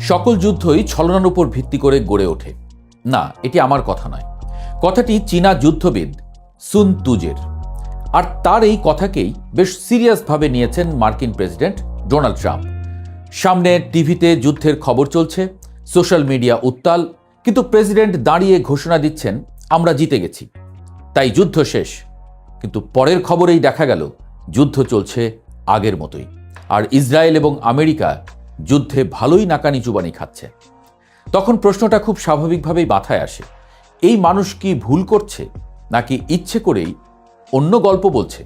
সকল যুদ্ধই ছলনার উপর ভিত্তি করে গড়ে ওঠে না, এটি আমার কথা নয়। কথাটি চীনা যুদ্ধবিদ সুন তুজের। আর তার এই কথাকেই বেশ সিরিয়াসভাবে নিয়েছেন মার্কিন প্রেসিডেন্ট ডোনাল্ড ট্রাম্প। সামনে টিভিতে যুদ্ধের খবর চলছে, সোশ্যাল মিডিয়া উত্তাল, কিন্তু প্রেসিডেন্ট দাঁড়িয়ে ঘোষণা দিচ্ছেন আমরা জিতে গেছি, তাই যুদ্ধ শেষ। কিন্তু পরের খবরেই দেখা গেল যুদ্ধ চলছে আগের মতোই, আর ইসরায়েল এবং আমেরিকা যুদ্ধে ভালোই নাকানি চুবানি খাচ্ছে। তখন প্রশ্নটা খুব স্বাভাবিকভাবেই মাথায় আসে, এই মানুষ কি ভুল করছে, নাকি ইচ্ছে করেই অন্য গল্প বলছে?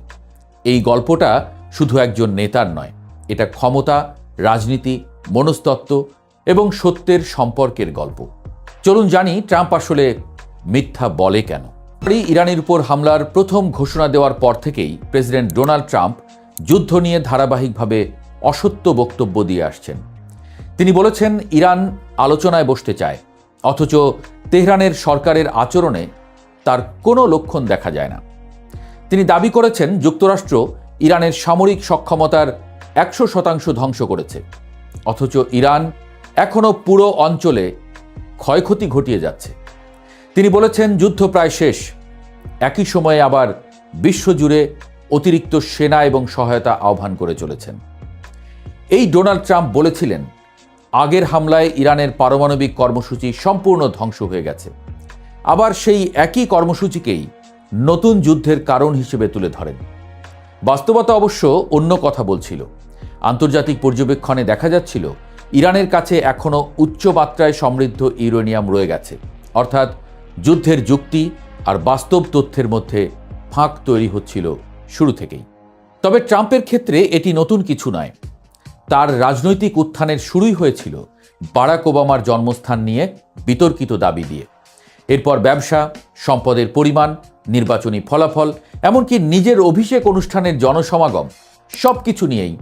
এই গল্পটা শুধু একজন নেতার নয়, এটা ক্ষমতা, রাজনীতি, মনস্তত্ত্ব এবং সত্যের সম্পর্কের গল্প। চলুন জানি ট্রাম্প আসলে মিথ্যা বলে কেন। ইরানের উপর হামলার প্রথম ঘোষণা দেওয়ার পর থেকেই প্রেসিডেন্ট ডোনাল্ড ট্রাম্প যুদ্ধ নিয়ে ধারাবাহিকভাবে অসত্য বক্তব্য দিয়ে আসছেন। তিনি বলেছেন ইরান আলোচনায় বসতে চায়, অথচ তেহরানের সরকারের আচরণে তার কোনো লক্ষণ দেখা যায় না। তিনি দাবি করেছেন যুক্তরাষ্ট্র ইরানের সামরিক সক্ষমতার 100% ধ্বংস করেছে, অথচ ইরান এখনও পুরো অঞ্চলে ক্ষয়ক্ষতি ঘটিয়ে যাচ্ছে। তিনি বলেছেন যুদ্ধ প্রায় শেষ, একই সময়ে আবার বিশ্বজুড়ে অতিরিক্ত সেনা এবং সহায়তা আহ্বান করে চলেছেন। এই ডোনাল্ড ট্রাম্প বলেছিলেন আগের হামলায় ইরানের পারমাণবিক কর্মসূচি সম্পূর্ণ ধ্বংস হয়ে গেছে। আবার সেই একই কর্মসূচিকেই নতুন যুদ্ধের কারণ হিসেবে তুলে ধরেন। বাস্তবতা অবশ্য অন্য কথা বলছিল। আন্তর্জাতিক পর্যবেক্ষণে দেখা যাচ্ছিল ইরানের কাছে এখনও উচ্চ মাত্রায় সমৃদ্ধ ইউরেনিয়াম রয়ে গেছে, অর্থাৎ যুদ্ধের যুক্তি আর বাস্তব তথ্যের মধ্যে ফাঁক তৈরি হচ্ছিল শুরু থেকেই। তবে ট্রাম্পের ক্ষেত্রে এটি নতুন কিছু নয়। তার রাজনৈতিক উত্থানের শুরুই হয়েছিল বারাক ওবামার জন্মস্থান নিয়ে বিতর্কিত দাবি দিয়ে। এরপর ব্যবসা, সম্পদের পরিমাণ, নির্বাচনী ফলাফল, এমনকি নিজের অভিষেক অনুষ্ঠানের জনসমাগম, সব কিছু নিয়েই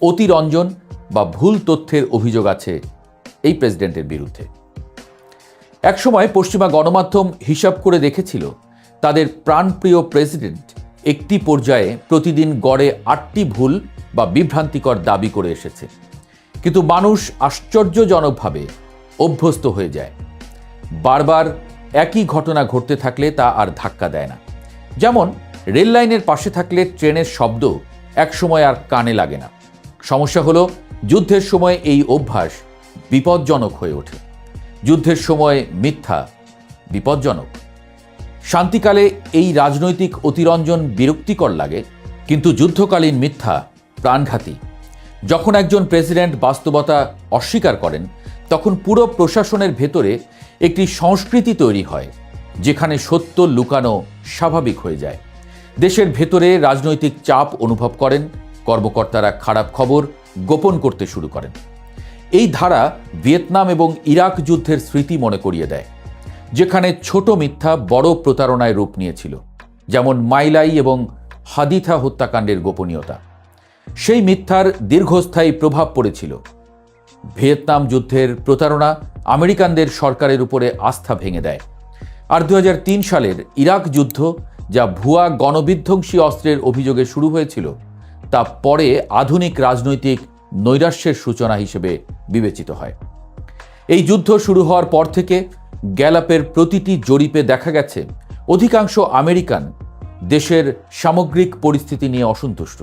অতিরঞ্জন বা ভুল তথ্যের অভিযোগ আছে এই প্রেসিডেন্টের বিরুদ্ধে। একসময় পশ্চিমা গণমাধ্যম হিসাব করে দেখেছিল তাদের প্রাণপ্রিয় প্রেসিডেন্ট একটি পর্যায়ে প্রতিদিন গড়ে 8টি ভুল বা বিভ্রান্তিকর দাবি করে এসেছে। কিন্তু মানুষ আশ্চর্যজনকভাবে অভ্যস্ত হয়ে যায়। বারবার একই ঘটনা ঘটতে থাকলে তা আর ধাক্কা দেয় না। যেমন রেল লাইনের পাশে থাকলে ট্রেনের শব্দ একসময় আর কানে লাগে না। সমস্যা হলো যুদ্ধের সময় এই অভ্যাস বিপজ্জনক হয়ে ওঠে। যুদ্ধের সময় মিথ্যা বিপজ্জনক। শান্তিকালে এই রাজনৈতিক অতিরঞ্জন বিরক্তিকর লাগে, কিন্তু যুদ্ধকালীন মিথ্যা প্রাণঘাতী। যখন একজন প্রেসিডেন্ট বাস্তবতা অস্বীকার করেন, তখন পুরো প্রশাসনের ভেতরে একটি সংস্কৃতি তৈরি হয় যেখানে সত্য লুকানো স্বাভাবিক হয়ে যায়। দেশের ভেতরে রাজনৈতিক চাপ অনুভব করেন, কর্মকর্তারা খারাপ খবর গোপন করতে শুরু করেন। এই ধারা ভিয়েতনাম এবং ইরাক যুদ্ধের স্মৃতি মনে করিয়ে দেয়, যেখানে ছোট মিথ্যা বড় প্রতারণায় রূপ নিয়েছিল, যেমন মাইলাই এবং হাদিথা হত্যাকাণ্ডের গোপনীয়তা। সেই মিথ্যার দীর্ঘস্থায়ী প্রভাব পড়েছিল। ভিয়েতনাম যুদ্ধের প্রতারণা আমেরিকানদের সরকারের উপরে আস্থা ভেঙে দেয়। আর 2003 সালের ইরাক যুদ্ধ, যা ভুয়া গণবিধ্বংসী অস্ত্রের অভিযোগে শুরু হয়েছিল, তা পরে আধুনিক রাজনৈতিক নৈরাশ্যের সূচনা হিসেবে বিবেচিত হয়। এই যুদ্ধ শুরু হওয়ার পর থেকে গ্যালাপের প্রতিটি জরিপে দেখা গেছে অধিকাংশ আমেরিকান দেশের সামগ্রিক পরিস্থিতি নিয়ে অসন্তুষ্ট।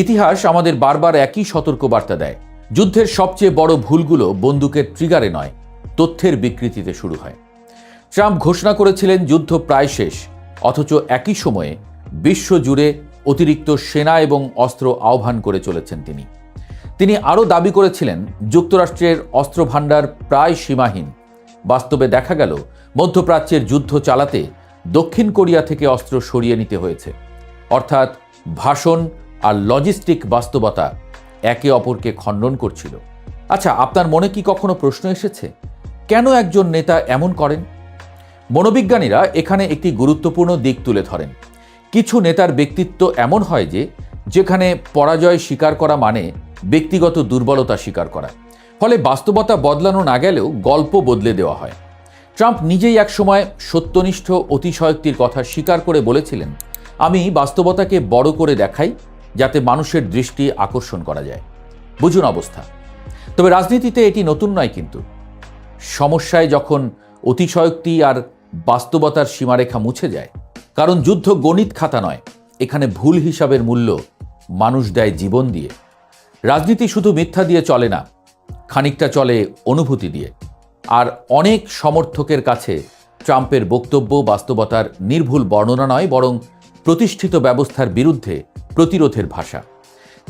ইতিহাস আমাদের বারবার একই সতর্কবার্তা দেয়, যুদ্ধের সবচেয়ে বড় ভুলগুলো বন্দুকের ট্রিগারে নয়, তথ্যের বিকৃতিতে শুরু হয়। ট্রাম্প ঘোষণা করেছিলেন যুদ্ধ প্রায় শেষ, অথচ একই সময়ে বিশ্বজুড়ে অতিরিক্ত সেনা এবং অস্ত্র আহ্বান করে চলেছেন তিনি আরও দাবি করেছিলেন যুক্তরাষ্ট্রের অস্ত্র ভাণ্ডার প্রায় সীমাহীন। বাস্তবে দেখা গেল মধ্যপ্রাচ্যের যুদ্ধ চালাতে দক্ষিণ কোরিয়া থেকে অস্ত্র সরিয়ে নিতে হয়েছে। অর্থাৎ ভাষণ আর লজিস্টিক বাস্তবতা একে অপরকে খণ্ডন করছিল। আচ্ছা, আপনার মনে কি কখনো প্রশ্ন এসেছে কেন একজন নেতা এমন করেন? মনোবিজ্ঞানীরা এখানে একটি গুরুত্বপূর্ণ দিক তুলে ধরেন। কিছু নেতার ব্যক্তিত্ব এমন হয় যেখানে পরাজয় স্বীকার করা মানে ব্যক্তিগত দুর্বলতা স্বীকার করা। ফলে বাস্তবতা বদলানো না গেলেও গল্প বদলে দেওয়া হয়। ট্রাম্প নিজেই একসময় সত্যনিষ্ঠ অতিশয়োক্তির কথা স্বীকার করে বলেছিলেন, আমি বাস্তবতাকে বড় করে দেখাই যাতে মানুষের দৃষ্টি আকর্ষণ করা যায়। বুঝুন অবস্থা। তবে রাজনীতিতে এটি নতুন নয়, কিন্তু সমস্যায় যখন অতিশয়োক্তি আর বাস্তবতার সীমারেখা মুছে যায়। কারণ যুদ্ধ গণিত খাতা নয়, এখানে ভুল হিসাবের মূল্য মানুষ দেয় জীবন দিয়ে। রাজনীতি শুধু মিথ্যা দিয়ে চলে না, খানিকটা চলে অনুভূতি দিয়ে। আর অনেক সমর্থকের কাছে ট্রাম্পের বক্তব্য বাস্তবতার নির্ভুল বর্ণনা নয়, বরং প্রতিষ্ঠিত ব্যবস্থার বিরুদ্ধে প্রতিরোধের ভাষা।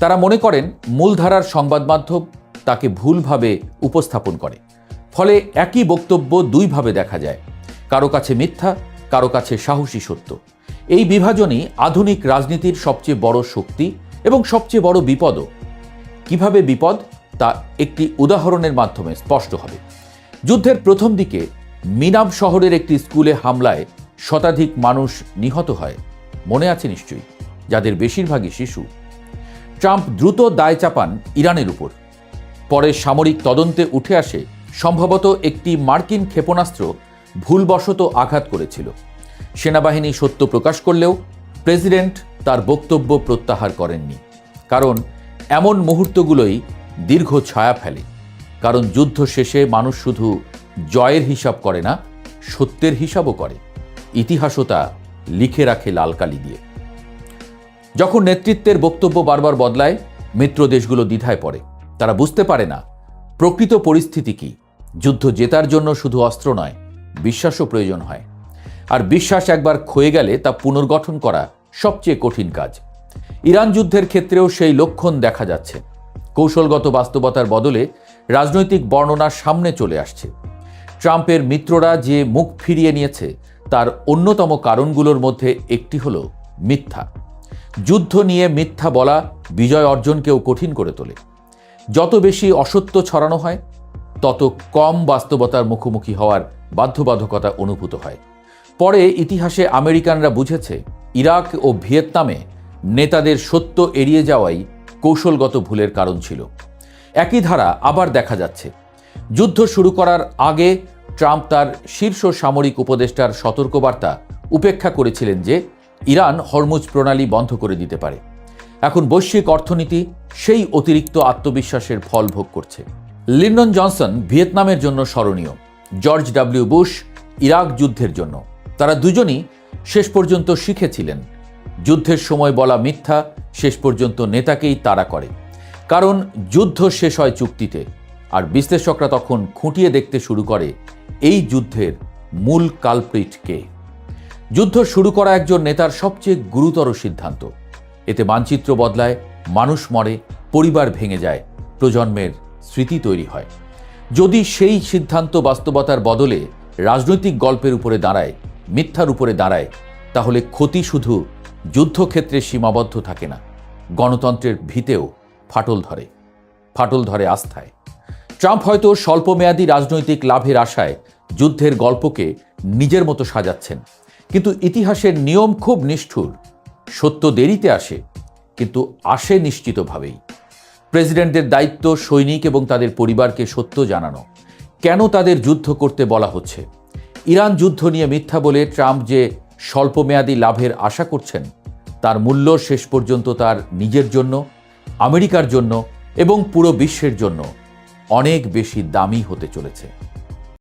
তারা মনে করেন মূলধারার সংবাদ মাধ্যম তাকে ভুলভাবে উপস্থাপন করে, ফলে একই বক্তব্য দুইভাবে দেখা যায়, কারো কাছে মিথ্যা, কারো কাছে সাহসী সত্য। এই বিভাজনই আধুনিক রাজনীতির সবচেয়ে বড় শক্তি এবং সবচেয়ে বড় বিপদও। কিভাবে বিপদ তা একটি উদাহরণের মাধ্যমে স্পষ্ট হবে। যুদ্ধের প্রথম দিকে মিনাব শহরের একটি স্কুলে হামলায় শতাধিক মানুষ নিহত হয়, মনে আছে নিশ্চয়ই, যাদের বেশিরভাগই শিশু। ট্রাম্প দ্রুত দায় চাপান ইরানের উপর। পরে সামরিক তদন্তে উঠে আসে সম্ভবত একটি মার্কিন ক্ষেপণাস্ত্র ভুলবশত আঘাত করেছিল। সেনাবাহিনী সত্য প্রকাশ করলেও প্রেসিডেন্ট তার বক্তব্য প্রত্যাহার করেননি। কারণ এমন মুহূর্তগুলোই দীর্ঘ ছায়া ফেলে। কারণ যুদ্ধ শেষে মানুষ শুধু জয়ের হিসাব করে না, সত্যের হিসাবও করে। ইতিহাসও তা লিখে রাখে লাল কালি দিয়ে। যখন নেতৃত্বের বক্তব্য বারবার বদলায়, মিত্র দেশগুলো দ্বিধায় পড়ে। তারা বুঝতে পারে না প্রকৃত পরিস্থিতি কি। যুদ্ধ জেতার জন্য শুধু অস্ত্র নয়, বিশ্বাসও প্রয়োজন হয়। আর বিশ্বাস একবার ক্ষয়ে গেলে তা পুনর্গঠন করা সবচেয়ে কঠিন কাজ। ইরান যুদ্ধের ক্ষেত্রেও সেই লক্ষণ দেখা যাচ্ছে। কৌশলগত বাস্তবতার বদলে রাজনৈতিক বর্ণনা সামনে চলে আসছে। ট্রাম্পের মিত্ররা যে মুখ ফিরিয়ে নিয়েছে তার অন্যতম কারণগুলোর মধ্যে একটি হলো মিথ্যা। যুদ্ধ নিয়ে মিথ্যা বলা বিজয় অর্জনকেও কঠিন করে তোলে। যত বেশি অসত্য ছড়ানো হয়, তত কম বাস্তবতার মুখোমুখি হওয়ার বাধ্যবাধকতা অনুভূত হয়। পরে ইতিহাসে আমেরিকানরা বুঝেছে ইরাক ও ভিয়েতনামে নেতাদের সত্য এড়িয়ে যাওয়াই কৌশলগত ভুলের কারণ ছিল। একই ধারা আবার দেখা যাচ্ছে। যুদ্ধ শুরু করার আগে ট্রাম্প তার শীর্ষ সামরিক উপদেষ্টার সতর্কবার্তা উপেক্ষা করেছিলেন যে ইরান হরমুজ প্রণালী বন্ধ করে দিতে পারে। এখন বৈশ্বিক অর্থনীতি সেই অতিরিক্ত আত্মবিশ্বাসের ফল ভোগ করছে। লিন্ডন জনসন ভিয়েতনামের জন্য স্মরণীয়, জর্জ ডব্লিউ বুশ ইরাক যুদ্ধের জন্য। তারা দুজনই শেষ পর্যন্ত শিখেছিলেন যুদ্ধের সময় বলা মিথ্যা শেষ পর্যন্ত নেতাকেই তাড়া করে। কারণ যুদ্ধ শেষ হয় চুক্তিতে, আর বিশ্লেষকরা তখন খুঁটিয়ে দেখতে শুরু করে এই যুদ্ধের মূল কালপ্রিট কে। যুদ্ধ শুরু করা একজন নেতার সবচেয়ে গুরুতর সিদ্ধান্ত। এতে মানচিত্র বদলায়, মানুষ মরে, পরিবার ভেঙে যায়, প্রজন্মের স্মৃতি তৈরি হয়। যদি সেই সিদ্ধান্ত বাস্তবতার বদলে রাজনৈতিক গল্পের উপরে দাঁড়ায়, মিথ্যার উপরে দাঁড়ায়, তাহলে ক্ষতি শুধু যুদ্ধক্ষেত্রে সীমাবদ্ধ থাকে না, গণতন্ত্রের ভিতেও ফাটল ধরে আস্থায়। ট্রাম্প হয়তো স্বল্পমেয়াদী রাজনৈতিক লাভের আশায় যুদ্ধের গল্পকে নিজের মতো সাজাচ্ছেন, কিন্তু ইতিহাসের নিয়ম খুব নিষ্ঠুর। সত্য দেরিতে আসে, কিন্তু আসে নিশ্চিতভাবেই। প্রেসিডেন্টদের দায়িত্ব সৈনিক এবং তাদের পরিবারকে সত্য জানানো, কেন তাদের যুদ্ধ করতে বলা হচ্ছে। ইরান যুদ্ধ নিয়ে মিথ্যা বলে ট্রাম্প যে স্বল্পমেয়াদী লাভের আশা করছেন, তার মূল্য শেষ পর্যন্ত তার নিজের জন্য, আমেরিকার জন্য এবং পুরো বিশ্বের জন্য অনেক বেশি দামি হতে চলেছে।